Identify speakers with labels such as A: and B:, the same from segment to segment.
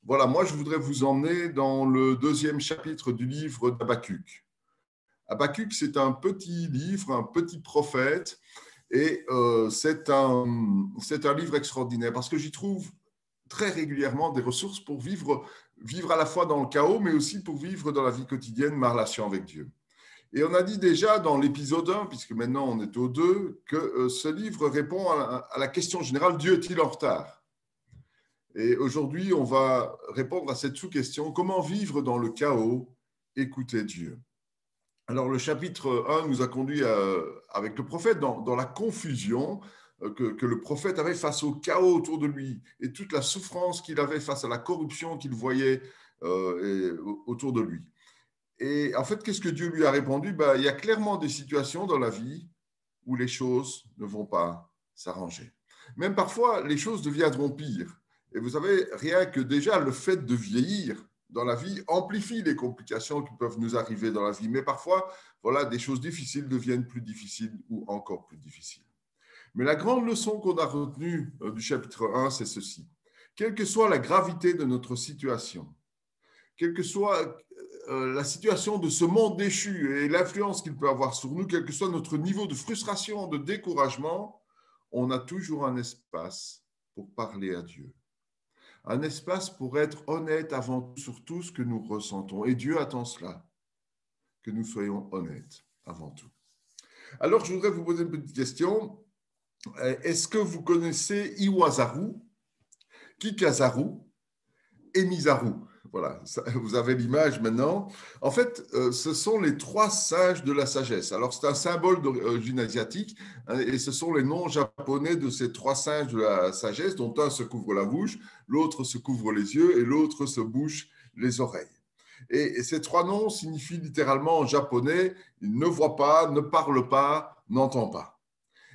A: Voilà, moi je voudrais vous emmener dans le deuxième chapitre du livre d'Habakkuk. Habakkuk, c'est un petit livre, un petit prophète, et c'est un livre extraordinaire parce que j'y trouve très régulièrement des ressources pour vivre à la fois dans le chaos, mais aussi pour vivre dans la vie quotidienne ma relation avec Dieu. Et on a dit déjà dans l'épisode 1, puisque maintenant on est au 2, que ce livre répond à la question générale, Dieu est-il en retard ? Et aujourd'hui, on va répondre à cette sous-question, comment vivre dans le chaos, écouter Dieu. Alors le chapitre 1 nous a conduit avec le prophète dans la confusion que le prophète avait face au chaos autour de lui et toute la souffrance qu'il avait face à la corruption qu'il voyait autour de lui. Et en fait, qu'est-ce que Dieu lui a répondu ? Il y a clairement des situations dans la vie où les choses ne vont pas s'arranger. Même parfois, les choses deviendront pires. Et vous savez, rien que déjà le fait de vieillir dans la vie amplifie les complications qui peuvent nous arriver dans la vie. Mais parfois, voilà, des choses difficiles deviennent plus difficiles ou encore plus difficiles. Mais la grande leçon qu'on a retenue du chapitre 1, c'est ceci. Quelle que soit la gravité de notre situation, quelle que soit la situation de ce monde déchu et l'influence qu'il peut avoir sur nous, quel que soit notre niveau de frustration, de découragement, on a toujours un espace pour parler à Dieu. Un espace pour être honnête avant tout sur tout ce que nous ressentons. Et Dieu attend cela, que nous soyons honnêtes avant tout. Alors, je voudrais vous poser une petite question. Est-ce que vous connaissez Iwasaru, Kikazaru et Misaru ? Voilà, vous avez l'image maintenant. En fait, ce sont les 3 sages de la sagesse. Alors, c'est un symbole d'origine asiatique et ce sont les noms japonais de ces 3 sages de la sagesse, dont un se couvre la bouche, l'autre se couvre les yeux et l'autre se bouche les oreilles. Et ces 3 noms signifient littéralement en japonais « ne voit pas, ne parle pas, n'entend pas ».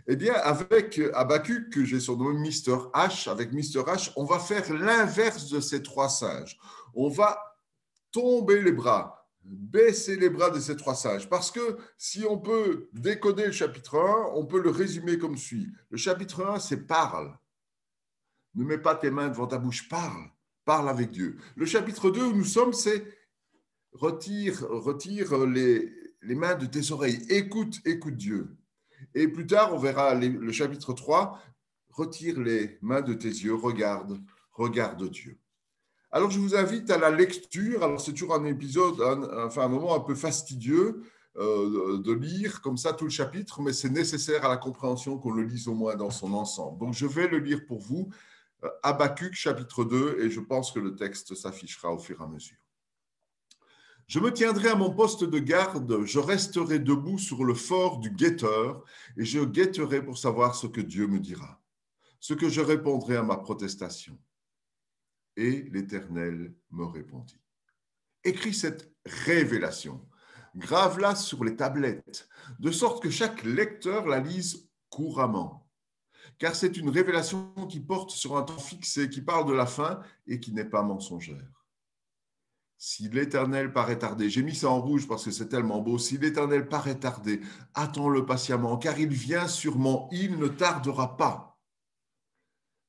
A: Eh bien, avec Habakkuk, que j'ai surnommé Mr. H, avec Mr. H, on va faire l'inverse de ces 3 sages. On va tomber les bras, baisser les bras de ces 3 sages. Parce que si on peut décoder le chapitre 1, on peut le résumer comme suit. Le chapitre 1, c'est « parle ». Ne mets pas tes mains devant ta bouche, parle. Parle avec Dieu. Le chapitre 2 où nous sommes, c'est « retire les mains de tes oreilles. Écoute Dieu ». Et plus tard, on verra le chapitre 3, retire les mains de tes yeux, regarde Dieu. Alors, je vous invite à la lecture. Alors, c'est toujours un épisode, un moment un peu fastidieux de lire comme ça tout le chapitre, mais c'est nécessaire à la compréhension qu'on le lise au moins dans son ensemble. Donc, je vais le lire pour vous, Habakkuk, chapitre 2, et je pense que le texte s'affichera au fur et à mesure. Je me tiendrai à mon poste de garde, je resterai debout sur le fort du guetteur et je guetterai pour savoir ce que Dieu me dira, ce que je répondrai à ma protestation. Et l'Éternel me répondit. Écris cette révélation, grave-la sur les tablettes, de sorte que chaque lecteur la lise couramment. Car c'est une révélation qui porte sur un temps fixé, qui parle de la fin et qui n'est pas mensongère. Si l'Éternel paraît tarder, j'ai mis ça en rouge parce que c'est tellement beau, si l'Éternel paraît tarder, attends-le patiemment, car il vient sûrement, il ne tardera pas.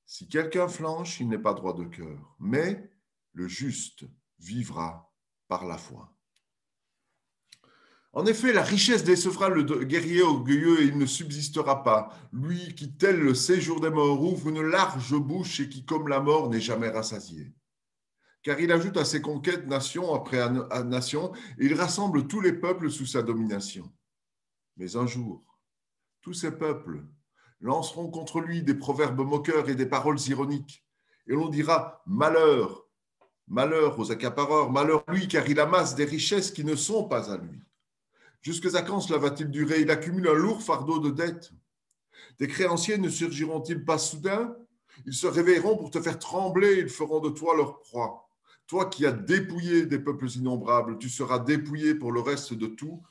A: Si quelqu'un flanche, il n'est pas droit de cœur, mais le juste vivra par la foi. En effet, la richesse décevra le guerrier orgueilleux et il ne subsistera pas. Lui qui, tel le séjour des morts, ouvre une large bouche et qui, comme la mort, n'est jamais rassasié. Car il ajoute à ses conquêtes nation après nation, et il rassemble tous les peuples sous sa domination. Mais un jour, tous ces peuples lanceront contre lui des proverbes moqueurs et des paroles ironiques, et l'on dira « malheur, malheur aux accapareurs, malheur à lui, car il amasse des richesses qui ne sont pas à lui. Jusqu'à quand cela va-t-il durer ? Il accumule un lourd fardeau de dettes. Tes créanciers ne surgiront-ils pas soudain ? Ils se réveilleront pour te faire trembler, ils feront de toi leur proie. Toi qui as dépouillé des peuples innombrables, tu seras dépouillé pour le reste de tous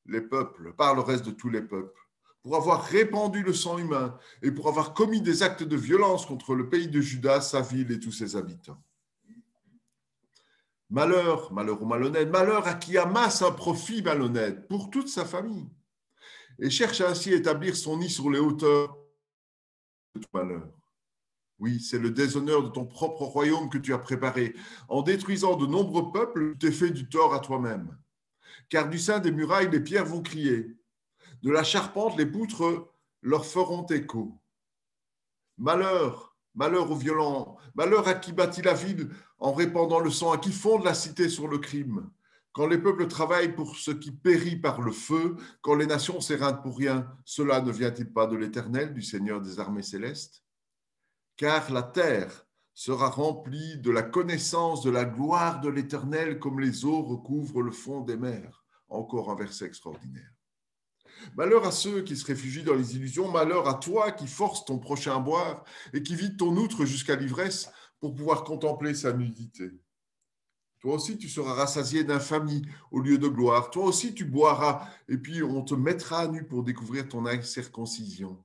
A: les peuples, par le reste de tous les peuples, pour avoir répandu le sang humain et pour avoir commis des actes de violence contre le pays de Juda, sa ville et tous ses habitants. Malheur, malheur aux malhonnêtes, malheur à qui amasse un profit malhonnête pour toute sa famille et cherche ainsi à établir son nid sur les hauteurs de tout malheur. Oui, c'est le déshonneur de ton propre royaume que tu as préparé. En détruisant de nombreux peuples, tu t'es fait du tort à toi-même. Car du sein des murailles, les pierres vont crier. De la charpente, les poutres leur feront écho. Malheur, malheur aux violents, malheur à qui bâtit la ville en répandant le sang, à qui fonde la cité sur le crime. Quand les peuples travaillent pour ce qui périt par le feu, quand les nations s'éreintent pour rien, cela ne vient-il pas de l'Éternel, du Seigneur des armées célestes? Car la terre sera remplie de la connaissance de la gloire de l'Éternel comme les eaux recouvrent le fond des mers. Encore un verset extraordinaire. Malheur à ceux qui se réfugient dans les illusions, malheur à toi qui forces ton prochain à boire et qui vide ton outre jusqu'à l'ivresse pour pouvoir contempler sa nudité. Toi aussi, tu seras rassasié d'infamie au lieu de gloire. Toi aussi, tu boiras et puis on te mettra à nu pour découvrir ton incirconcision.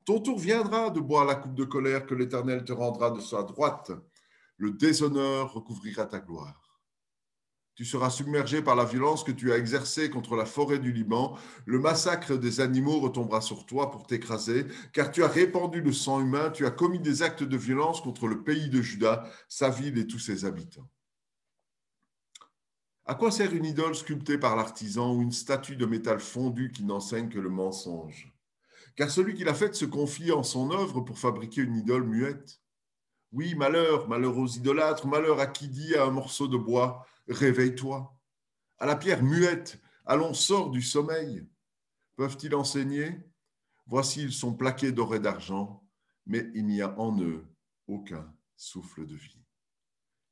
A: Ton tour viendra de boire la coupe de colère que l'Éternel te rendra de sa droite. Le déshonneur recouvrira ta gloire. Tu seras submergé par la violence que tu as exercée contre la forêt du Liban. Le massacre des animaux retombera sur toi pour t'écraser, car tu as répandu le sang humain, tu as commis des actes de violence contre le pays de Juda, sa ville et tous ses habitants. À quoi sert une idole sculptée par l'artisan ou une statue de métal fondu qui n'enseigne que le mensonge? Car celui qui l'a faite se confie en son œuvre pour fabriquer une idole muette. Oui, malheur, malheur aux idolâtres, malheur à qui dit à un morceau de bois, réveille-toi. À la pierre muette, allons, sors du sommeil. Peuvent-ils enseigner? Voici, ils sont plaqués d'or et d'argent, mais il n'y a en eux aucun souffle de vie.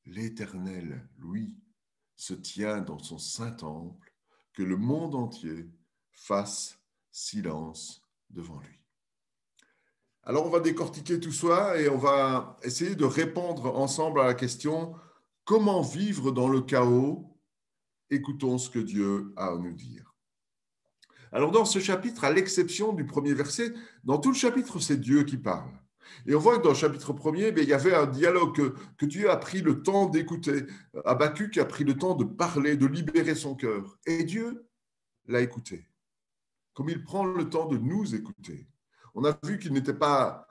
A: L'Éternel, lui, se tient dans son saint temple, que le monde entier fasse silence devant lui. Alors, on va décortiquer tout ça et on va essayer de répondre ensemble à la question « Comment vivre dans le chaos ?» Écoutons ce que Dieu a à nous dire. Alors, dans ce chapitre, à l'exception du premier verset, dans tout le chapitre, c'est Dieu qui parle. Et on voit que dans le chapitre premier, il y avait un dialogue que Dieu a pris le temps d'écouter. Habakkuk a pris le temps de parler, de libérer son cœur. Et Dieu l'a écouté, comme il prend le temps de nous écouter. On a vu qu'il n'était pas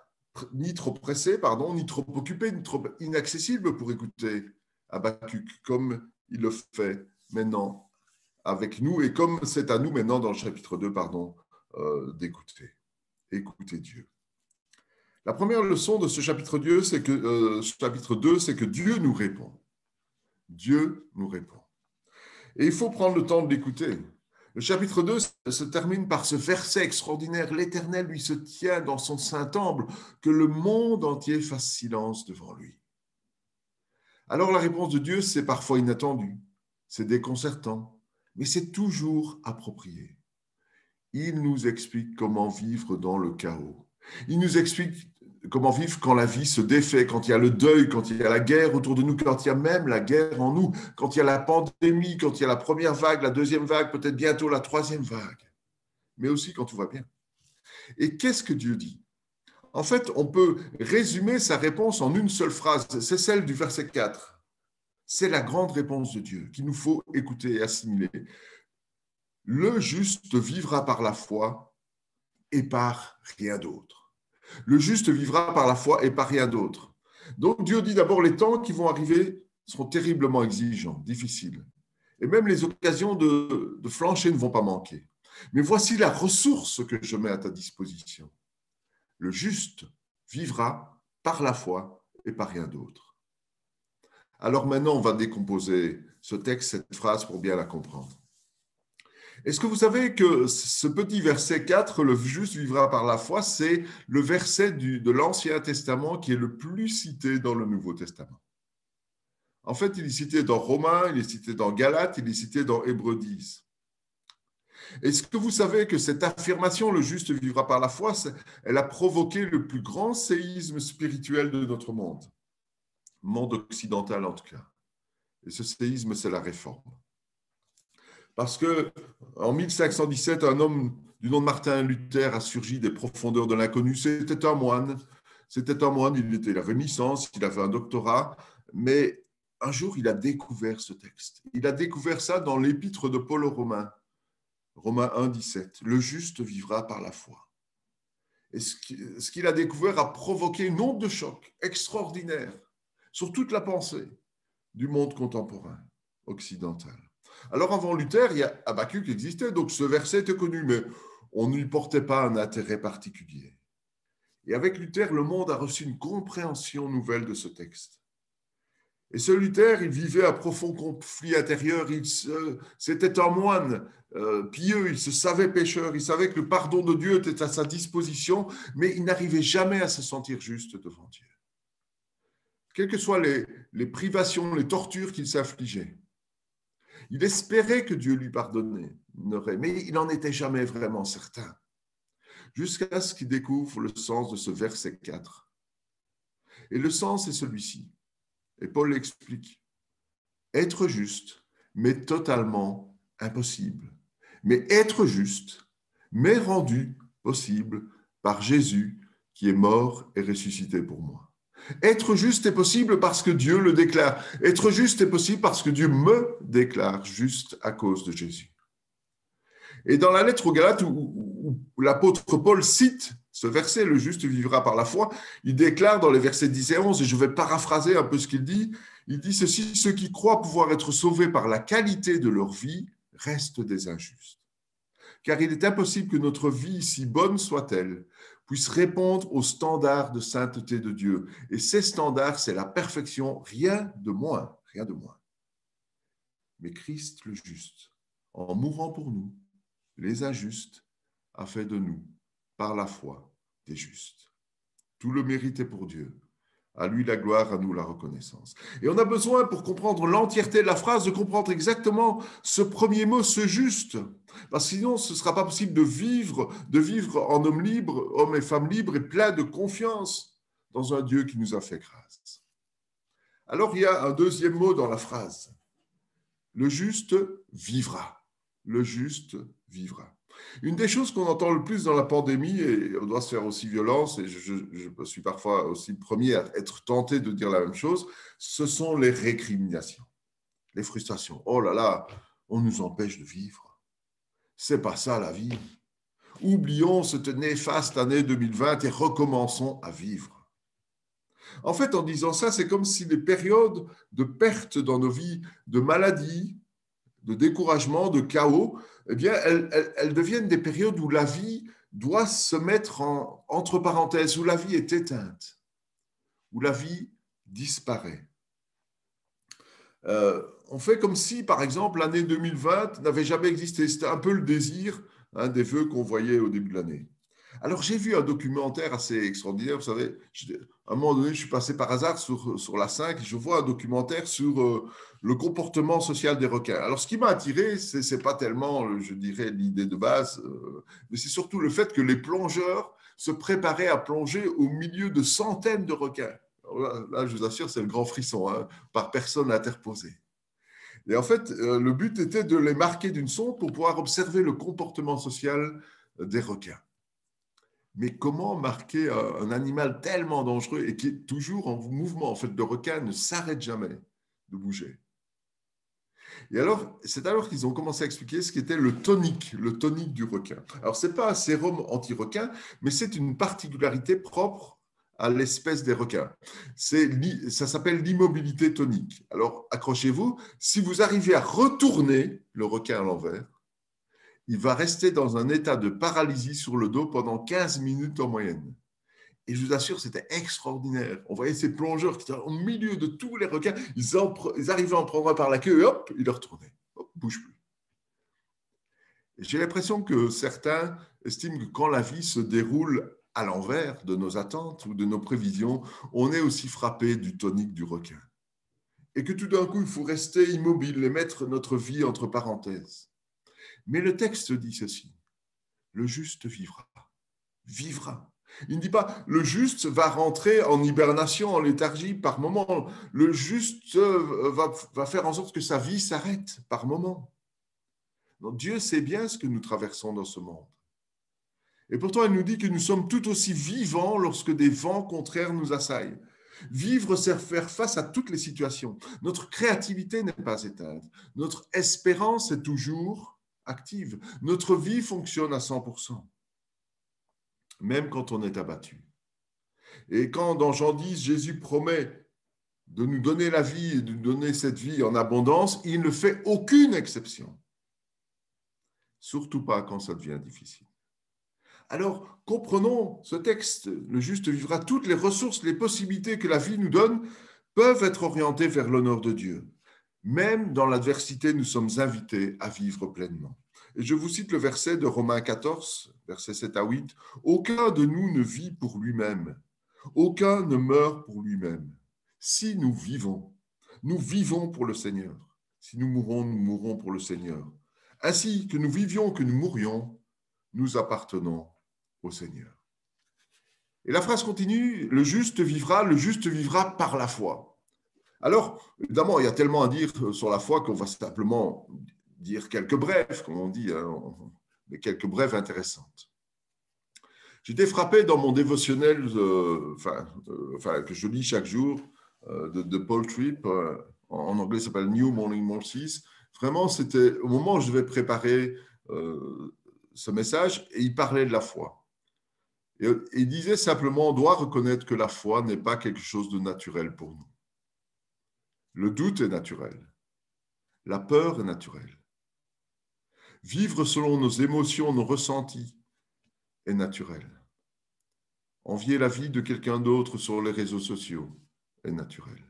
A: ni trop pressé, ni trop occupé, ni trop inaccessible pour écouter Habakkuk, comme il le fait maintenant avec nous, et comme c'est à nous maintenant dans le chapitre 2, d'écouter. Écouter Dieu. La première leçon de ce chapitre 2, c'est que Dieu nous répond. Dieu nous répond. Et il faut prendre le temps de l'écouter. Le chapitre 2 se termine par ce verset extraordinaire. L'Éternel lui se tient dans son saint temple, que le monde entier fasse silence devant lui. Alors la réponse de Dieu, c'est parfois inattendu, c'est déconcertant, mais c'est toujours approprié. Il nous explique comment vivre dans le chaos. Il nous explique comment vivre quand la vie se défait, quand il y a le deuil, quand il y a la guerre autour de nous, quand il y a même la guerre en nous, quand il y a la pandémie, quand il y a la première vague, la deuxième vague, peut-être bientôt la troisième vague, mais aussi quand tout va bien. Et qu'est-ce que Dieu dit? En fait, on peut résumer sa réponse en une seule phrase, c'est celle du verset 4. C'est la grande réponse de Dieu qu'il nous faut écouter et assimiler. Le juste vivra par la foi et par rien d'autre. Le juste vivra par la foi et par rien d'autre. Donc Dieu dit d'abord, les temps qui vont arriver seront terriblement exigeants, difficiles. Et même les occasions de flancher ne vont pas manquer. Mais voici la ressource que je mets à ta disposition. Le juste vivra par la foi et par rien d'autre. Alors maintenant, on va décomposer ce texte, cette phrase, pour bien la comprendre. Est-ce que vous savez que ce petit verset 4, le juste vivra par la foi, c'est le verset de l'Ancien Testament qui est le plus cité dans le Nouveau Testament? En fait, il est cité dans Romains, il est cité dans Galates, il est cité dans Hébreux 10. Est-ce que vous savez que cette affirmation, le juste vivra par la foi, elle a provoqué le plus grand séisme spirituel de notre monde occidental en tout cas. Et ce séisme, c'est la Réforme. Parce qu'en 1517, un homme du nom de Martin Luther a surgi des profondeurs de l'inconnu. C'était un moine, il avait une licence, il avait un doctorat, mais un jour, il a découvert ce texte. Il a découvert ça dans l'épître de Paul aux Romains, Romains 1, 17. Le juste vivra par la foi. Et ce qu'il a découvert a provoqué une onde de choc extraordinaire sur toute la pensée du monde contemporain occidental. Alors avant Luther, Habakkuk existait, donc ce verset était connu, mais on ne lui portait pas un intérêt particulier. Et avec Luther, le monde a reçu une compréhension nouvelle de ce texte. Et ce Luther, il vivait un profond conflit intérieur. C'était un moine pieux, il se savait pécheur, il savait que le pardon de Dieu était à sa disposition, mais il n'arrivait jamais à se sentir juste devant Dieu. Quelles que soient les privations, les tortures qu'il s'infligeait, il espérait que Dieu lui pardonnerait, mais il n'en était jamais vraiment certain. Jusqu'à ce qu'il découvre le sens de ce verset 4. Et le sens est celui-ci. Et Paul l'explique. Être juste, mais totalement impossible. Mais être juste, mais rendu possible par Jésus qui est mort et ressuscité pour moi. Être juste est possible parce que Dieu le déclare. Être juste est possible parce que Dieu me déclare juste à cause de Jésus. Et dans la lettre aux Galates, où l'apôtre Paul cite ce verset, le juste vivra par la foi, il déclare dans les versets 10 et 11, et je vais paraphraser un peu ce qu'il dit ceci, ceux qui croient pouvoir être sauvés par la qualité de leur vie restent des injustes. Car il est impossible que notre vie, si bonne soit-elle, puisse répondre aux standards de sainteté de Dieu. Et ces standards, c'est la perfection, rien de moins, rien de moins. Mais Christ le juste, en mourant pour nous, les injustes, a fait de nous, par la foi, des justes. Tout le mérite est pour Dieu. À lui la gloire, à nous la reconnaissance. Et on a besoin, pour comprendre l'entièreté de la phrase, de comprendre exactement ce premier mot, ce juste. Parce que sinon, ce ne sera pas possible de vivre en homme libre, hommes et femmes libres et plein de confiance dans un Dieu qui nous a fait grâce. Alors, il y a un deuxième mot dans la phrase. Le juste vivra. Le juste vivra. Une des choses qu'on entend le plus dans la pandémie, et on doit se faire aussi violence, et je suis parfois aussi le premier à être tenté de dire la même chose, ce sont les récriminations, les frustrations. Oh là là, on nous empêche de vivre. C'est pas ça la vie. Oublions cette néfaste année 2020 et recommençons à vivre. En fait, en disant ça, c'est comme si les périodes de perte dans nos vies, de maladie, de découragement, de chaos, eh bien, elles deviennent des périodes où la vie doit se mettre entre parenthèses, où la vie est éteinte, où la vie disparaît. On fait comme si, par exemple, l'année 2020 n'avait jamais existé. C'était un peu le désir des vœux qu'on voyait au début de l'année. Alors, j'ai vu un documentaire assez extraordinaire. Vous savez, à un moment donné, je suis passé par hasard sur la 5 et je vois un documentaire sur le comportement social des requins. Alors, ce qui m'a attiré, ce n'est pas tellement, je dirais, l'idée de base, mais c'est surtout le fait que les plongeurs se préparaient à plonger au milieu de centaines de requins. Là, je vous assure, c'est le grand frisson, par personne interposée. Et en fait, le but était de les marquer d'une sonde pour pouvoir observer le comportement social des requins. Mais comment marquer un animal tellement dangereux et qui est toujours en mouvement? En fait, le requin ne s'arrête jamais de bouger. Et alors, c'est alors qu'ils ont commencé à expliquer ce qu'était le tonique du requin. Alors, ce n'est pas un sérum anti-requin, mais c'est une particularité propre à l'espèce des requins. Ça s'appelle l'immobilité tonique. Alors, accrochez-vous, si vous arrivez à retourner le requin à l'envers, il va rester dans un état de paralysie sur le dos pendant 15 minutes en moyenne. Et je vous assure, c'était extraordinaire. On voyait ces plongeurs qui étaient au milieu de tous les requins. Ils arrivaient à en prendre un par la queue et hop, ils le retournaient. Hop, bouge plus. Et j'ai l'impression que certains estiment que quand la vie se déroule à l'envers de nos attentes ou de nos prévisions, on est aussi frappé du tonique du requin. Et que tout d'un coup, il faut rester immobile et mettre notre vie entre parenthèses. Mais le texte dit ceci. Le juste vivra. Vivra. Il ne dit pas le juste va rentrer en hibernation, en léthargie par moment. Le juste va faire en sorte que sa vie s'arrête par moment. Donc Dieu sait bien ce que nous traversons dans ce monde. Et pourtant, il nous dit que nous sommes tout aussi vivants lorsque des vents contraires nous assaillent. Vivre, c'est faire face à toutes les situations. Notre créativité n'est pas éteinte. Notre espérance est toujours active. Notre vie fonctionne à 100%. même quand on est abattu. Et quand dans Jean 10, Jésus promet de nous donner la vie et de nous donner cette vie en abondance, il ne fait aucune exception. Surtout pas quand ça devient difficile. Alors, comprenons ce texte. Le juste vivra. Toutes les ressources, les possibilités que la vie nous donne peuvent être orientées vers l'honneur de Dieu. Même dans l'adversité, nous sommes invités à vivre pleinement. Et je vous cite le verset de Romains 14, versets 7 à 8. « Aucun de nous ne vit pour lui-même. Aucun ne meurt pour lui-même. Si nous vivons pour le Seigneur. Si nous mourrons pour le Seigneur. Ainsi que nous vivions, que nous mourions, nous appartenons au Seigneur. » Et la phrase continue, le juste vivra par la foi. Alors, évidemment, il y a tellement à dire sur la foi qu'on va simplement dire quelques brèves, comme on dit, mais quelques brèves intéressantes. J'étais frappé dans mon dévotionnel que je lis chaque jour de Paul Tripp, en anglais ça s'appelle New Morning Mercies. Vraiment, c'était au moment où je devais préparer ce message, et il parlait de la foi. Et il disait simplement, on doit reconnaître que la foi n'est pas quelque chose de naturel pour nous. Le doute est naturel. La peur est naturelle. Vivre selon nos émotions, nos ressentis est naturel. Envier la vie de quelqu'un d'autre sur les réseaux sociaux est naturel.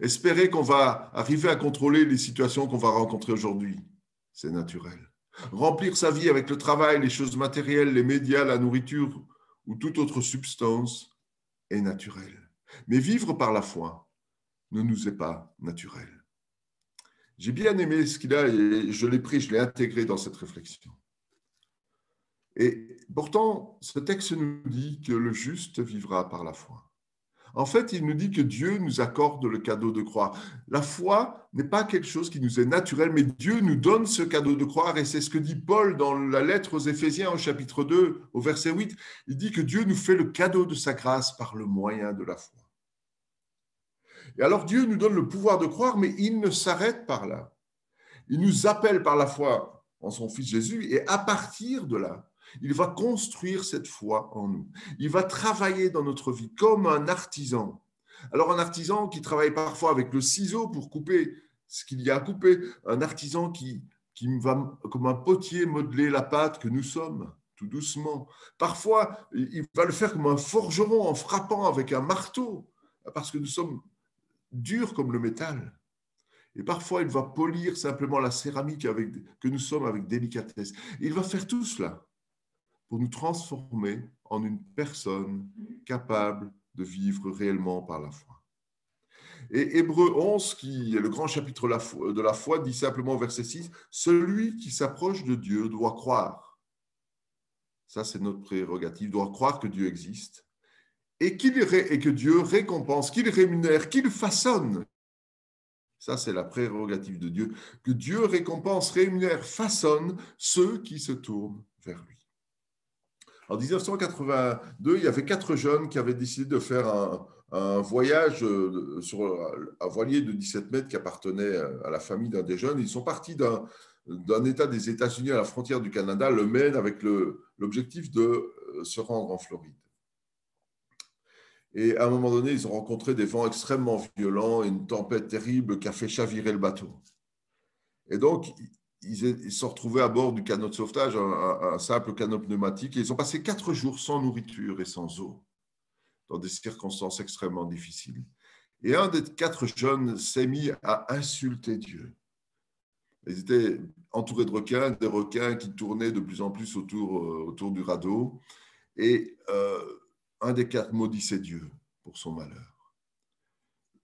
A: Espérer qu'on va arriver à contrôler les situations qu'on va rencontrer aujourd'hui, c'est naturel. Remplir sa vie avec le travail, les choses matérielles, les médias, la nourriture ou toute autre substance est naturel. Mais vivre par la foi ne nous est pas naturel. J'ai bien aimé ce qu'il a et je l'ai pris, je l'ai intégré dans cette réflexion. Et pourtant, ce texte nous dit que le juste vivra par la foi. En fait, il nous dit que Dieu nous accorde le cadeau de croire. La foi n'est pas quelque chose qui nous est naturel, mais Dieu nous donne ce cadeau de croire. Et c'est ce que dit Paul dans la lettre aux Éphésiens au chapitre 2, au verset 8. Il dit que Dieu nous fait le cadeau de sa grâce par le moyen de la foi. Et alors Dieu nous donne le pouvoir de croire, mais il ne s'arrête pas là. Il nous appelle par la foi en son Fils Jésus, et à partir de là, il va construire cette foi en nous. Il va travailler dans notre vie comme un artisan. Alors un artisan qui travaille parfois avec le ciseau pour couper ce qu'il y a à couper, un artisan qui va, comme un potier, modeler la pâte que nous sommes, tout doucement. Parfois, il va le faire comme un forgeron en frappant avec un marteau, parce que nous sommes durs comme le métal. Et parfois, il va polir simplement la céramique que nous sommes avec délicatesse. Il va faire tout cela pour nous transformer en une personne capable de vivre réellement par la foi. Et Hébreux 11, qui est le grand chapitre de la foi, dit simplement au verset 6, « Celui qui s'approche de Dieu doit croire. » Ça, c'est notre prérogative, doit croire que Dieu existe et que Dieu récompense, qu'il rémunère, qu'il façonne. Ça, c'est la prérogative de Dieu, que Dieu récompense, rémunère, façonne ceux qui se tournent vers lui. En 1982, il y avait 4 jeunes qui avaient décidé de faire un voyage sur un voilier de 17 mètres qui appartenait à la famille d'un des jeunes. Ils sont partis d'un État des États-Unis à la frontière du Canada, le Maine, avec l'objectif de se rendre en Floride. Et à un moment donné, ils ont rencontré des vents extrêmement violents et une tempête terrible qui a fait chavirer le bateau. Et donc, ils se sont retrouvés à bord du canot de sauvetage, un simple canot pneumatique, et ils ont passé 4 jours sans nourriture et sans eau, dans des circonstances extrêmement difficiles. Et un des 4 jeunes s'est mis à insulter Dieu. Ils étaient entourés de requins, des requins qui tournaient de plus en plus autour du radeau. Et un des 4 maudissait Dieu pour son malheur.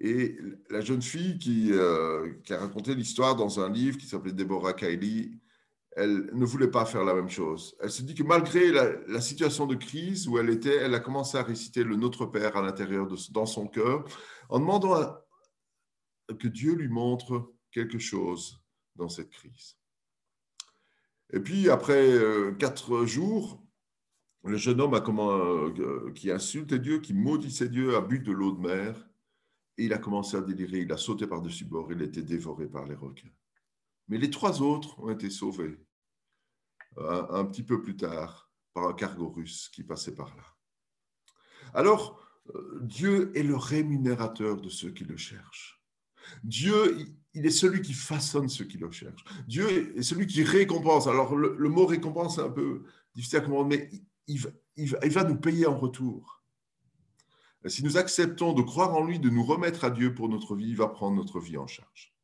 A: Et la jeune fille qui a raconté l'histoire dans un livre qui s'appelait Deborah Kiley, elle ne voulait pas faire la même chose. Elle se dit que malgré la situation de crise où elle était, elle a commencé à réciter le Notre Père à l'intérieur dans son cœur, en demandant que Dieu lui montre quelque chose dans cette crise. Et puis, après 4 jours, le jeune homme qui insultait Dieu, qui maudissait Dieu, a bu de l'eau de mer, et il a commencé à délirer, il a sauté par-dessus bord, il a été dévoré par les requins. Mais les 3 autres ont été sauvés un petit peu plus tard, par un cargo russe qui passait par là. Alors, Dieu est le rémunérateur de ceux qui le cherchent. Dieu, il est celui qui façonne ceux qui le cherchent. Dieu est celui qui récompense. Alors, le mot récompense est un peu difficile à comprendre, mais il va nous payer en retour. Et si nous acceptons de croire en lui, de nous remettre à Dieu pour notre vie, il va prendre notre vie en charge.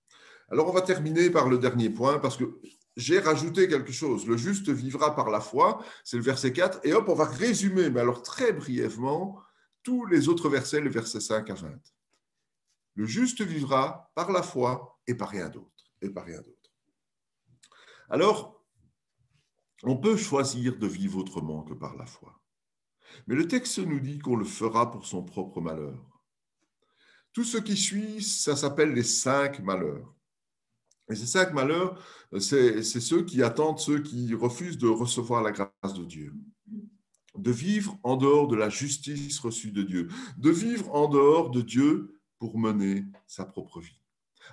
A: Alors, on va terminer par le dernier point, parce que j'ai rajouté quelque chose. Le juste vivra par la foi, c'est le verset 4, et hop, on va résumer, mais alors très brièvement, tous les autres versets, les versets 5 à 20. Le juste vivra par la foi et par rien d'autre. Alors, on peut choisir de vivre autrement que par la foi. Mais le texte nous dit qu'on le fera pour son propre malheur. Tout ce qui suit, ça s'appelle les 5 malheurs. Et ces 5 malheurs, c'est ceux qui attendent, ceux qui refusent de recevoir la grâce de Dieu. De vivre en dehors de la justice reçue de Dieu. De vivre en dehors de Dieu pour mener sa propre vie.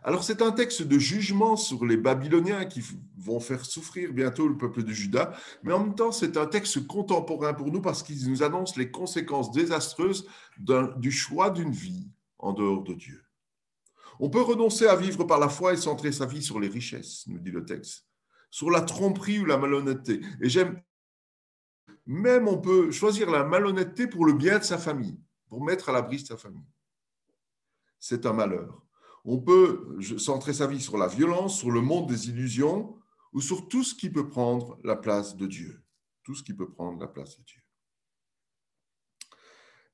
A: Alors c'est un texte de jugement sur les Babyloniens qui vont faire souffrir bientôt le peuple de Juda, mais en même temps c'est un texte contemporain pour nous parce qu'il nous annonce les conséquences désastreuses du choix d'une vie en dehors de Dieu. On peut renoncer à vivre par la foi et centrer sa vie sur les richesses, nous dit le texte, sur la tromperie ou la malhonnêteté. Et même on peut choisir la malhonnêteté pour le bien de sa famille, pour mettre à l'abri de sa famille. C'est un malheur. On peut centrer sa vie sur la violence, sur le monde des illusions ou sur tout ce qui peut prendre la place de Dieu. Tout ce qui peut prendre la place de Dieu.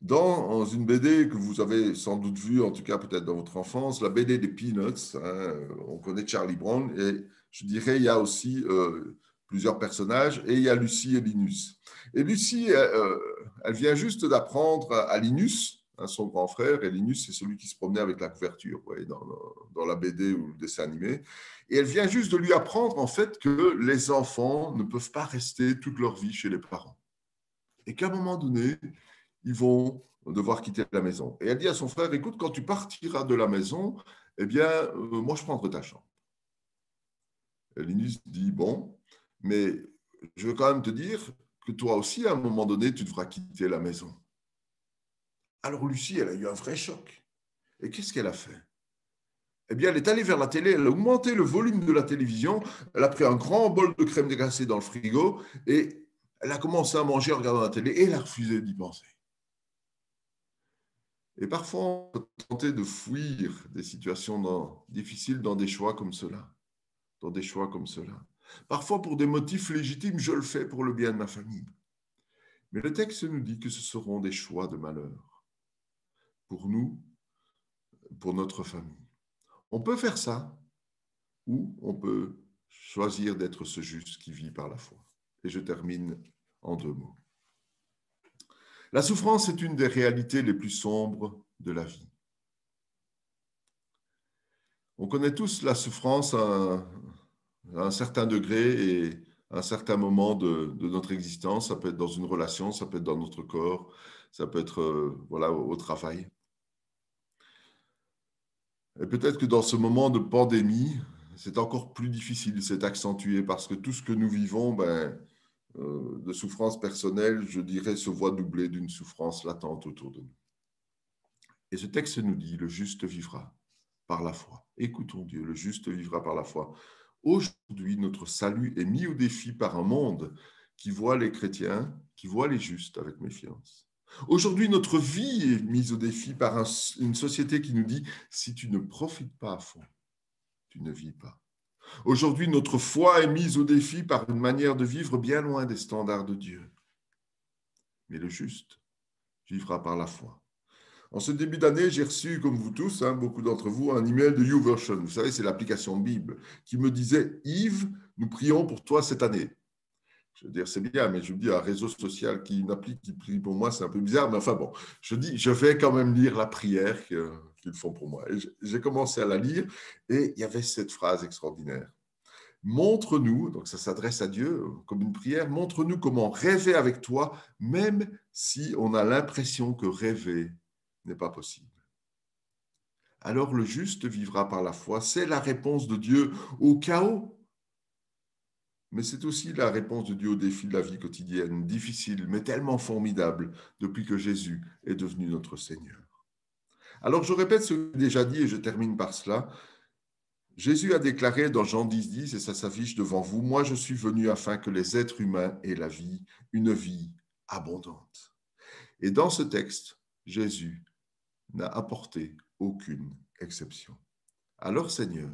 A: Dans une BD que vous avez sans doute vue, en tout cas peut-être dans votre enfance, la BD des Peanuts, on connaît Charlie Brown, et je dirais il y a aussi plusieurs personnages, et il y a Lucie et Linus. Et Lucie, elle vient juste d'apprendre à Linus, son grand frère, et Linus, c'est celui qui se promenait avec la couverture dans la BD ou le dessin animé. Et elle vient juste de lui apprendre, en fait, que les enfants ne peuvent pas rester toute leur vie chez les parents. Et qu'à un moment donné, ils vont devoir quitter la maison. Et elle dit à son frère, écoute, quand tu partiras de la maison, eh bien, moi, je prendrai ta chambre. Et Linus dit, bon, mais je veux quand même te dire que toi aussi, à un moment donné, tu devras quitter la maison. Alors Lucie, elle a eu un vrai choc. Et qu'est-ce qu'elle a fait? Eh bien, elle est allée vers la télé, elle a augmenté le volume de la télévision, elle a pris un grand bol de crème glacée dans le frigo et elle a commencé à manger en regardant la télé et elle a refusé d'y penser. Et parfois, on peut tenter de fuir des situations difficiles dans des choix comme cela. Parfois, pour des motifs légitimes, je le fais pour le bien de ma famille. Mais le texte nous dit que ce seront des choix de malheur pour nous, pour notre famille. On peut faire ça, ou on peut choisir d'être ce juste qui vit par la foi. Et je termine en 2 mots. La souffrance est une des réalités les plus sombres de la vie. On connaît tous la souffrance à un certain degré et à un certain moment de notre existence. Ça peut être dans une relation, ça peut être dans notre corps, ça peut être au travail. Et peut-être que dans ce moment de pandémie, c'est encore plus difficile, c'est accentué parce que tout ce que nous vivons, de souffrance personnelle, je dirais, se voit doublé d'une souffrance latente autour de nous. Et ce texte nous dit, le juste vivra par la foi. Écoutons Dieu, le juste vivra par la foi. Aujourd'hui, notre salut est mis au défi par un monde qui voit les chrétiens, qui voit les justes avec méfiance. Aujourd'hui, notre vie est mise au défi par une société qui nous dit, si tu ne profites pas à fond, tu ne vis pas. Aujourd'hui, notre foi est mise au défi par une manière de vivre bien loin des standards de Dieu. Mais le juste vivra par la foi. En ce début d'année, j'ai reçu, comme vous tous, beaucoup d'entre vous, un email de YouVersion. Vous savez, c'est l'application Bible qui me disait « Yves, nous prions pour toi cette année ». Je veux dire, c'est bien, mais je me dis, un réseau social une appli qui prie pour moi, c'est un peu bizarre. Mais enfin bon, je dis, je vais quand même lire la prière qu'ils font pour moi. Et j'ai commencé à la lire et il y avait cette phrase extraordinaire. Montre-nous, donc ça s'adresse à Dieu comme une prière, montre-nous comment rêver avec toi, même si on a l'impression que rêver n'est pas possible. Alors le juste vivra par la foi, c'est la réponse de Dieu au chaos. mais c'est aussi la réponse de Dieu aux défis de la vie quotidienne, difficile, mais tellement formidable depuis que Jésus est devenu notre Seigneur. Alors je répète ce que j'ai déjà dit et je termine par cela. Jésus a déclaré dans Jean 10,10, et ça s'affiche devant vous, « Moi je suis venu afin que les êtres humains aient la vie, une vie abondante. » Et dans ce texte, Jésus n'a apporté aucune exception. Alors Seigneur,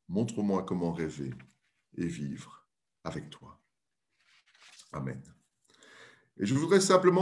A: montre-moi comment rêver et vivre avec toi. Amen. Et je voudrais simplement